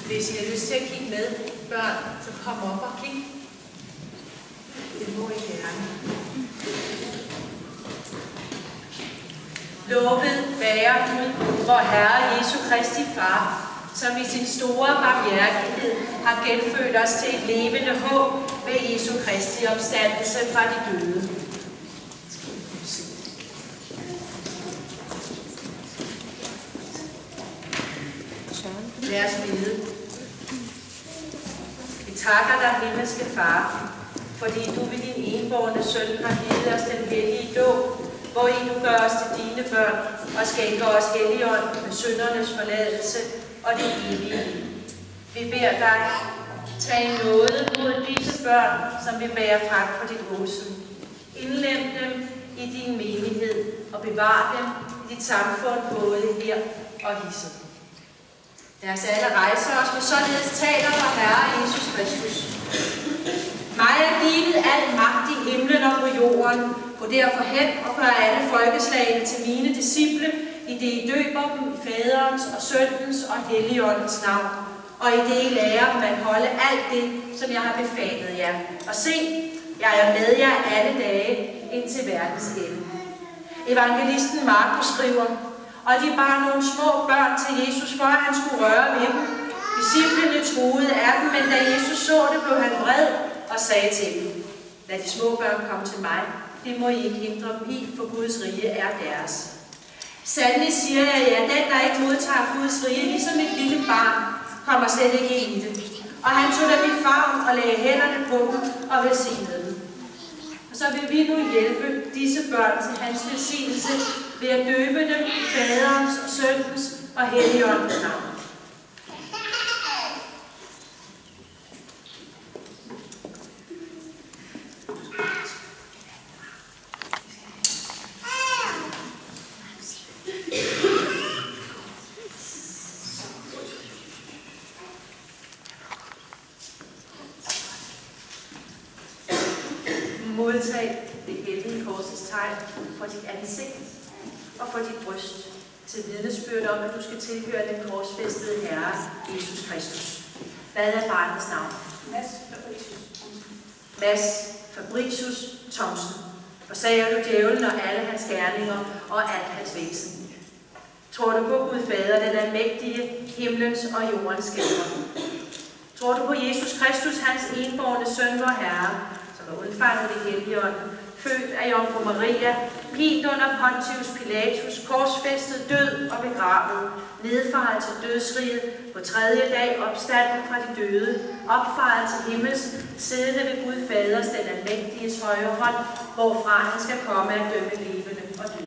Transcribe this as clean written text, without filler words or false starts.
Hvis I har lyst til at kigge med, børn, så kom op og kig. Det må I gerne. Lovet være Gud, vor Herre Jesu Kristi Far, som i sin store barmhjertighed har genfødt os til et levende håb ved Jesu Kristi opstandelse fra de døde. Lad os bede. Vi takker dig, himmelske Far, fordi du ved din enbårne søn har givet os den hellige dåb, hvori du gør os til dine børn og skænker os Helligånd med syndernes forladelse og det evige liv. Vi beder dig, tag nåde mod disse børn, som vi bærer frem for dit åsyn. Indlem dem i din menighed og bevar dem i dit samfund både her og hisse. Lad os alle rejse os, for således taler vor Herre Jesus Kristus. Mig er givet al magt i himlen og på jorden. Gå derfor hen og gør alle folkeslagene til mine disciple, i det I døber dem i Faderens og Søndens og Helligåndens navn, og i det I lærer dem at holde alt det, som jeg har befalet jer. Og se, jeg er med jer alle dage indtil verdens ende. Evangelisten Markus skriver, og de bar nogle små børn til Jesus, for at han skulle røre ved dem. Disciplene troede af dem, men da Jesus så det, blev han vred og sagde til dem, lad de små børn komme til mig. Det må I ikke hindre dem i, for Guds rige er deres. Sandelig siger jeg jer, den der ikke modtager Guds rige, ligesom et lille barn, kommer slet ikke ind i det. Og han tog dem i favn og lagde hænderne på dem og velsignede dem. Og så vil vi nu hjælpe disse børn til hans velsignelse ved at døbe dem i Faderens og Søndens og Helligåndens navn. Modtag det hellige korsets tegn for dit ansigt og for dit bryst, til vidnesbyrd om, at du skal tilhøre den korsfæstede Herre, Jesus Kristus. Hvad er barnets navn? Mads Fabricius Thomsen. Forsager du djævlen og alle hans gerninger og alt hans væsen. Tror du på Gud Fader, den almægtige, himlens og jordens skaber? Tror du på Jesus Kristus, hans enbårne søn vor Herre, som er undfanget i Helligånden, født af Jomfru Maria, pint under Pontius Pilatus, korsfæstet, død og begravet, nedfaret til dødsriget, på tredje dag opstanden fra de døde, opfaret til himmels, siddende ved Gud Faders, den almægtiges højre hånd, hvorfra han skal komme at dømme levende og døde.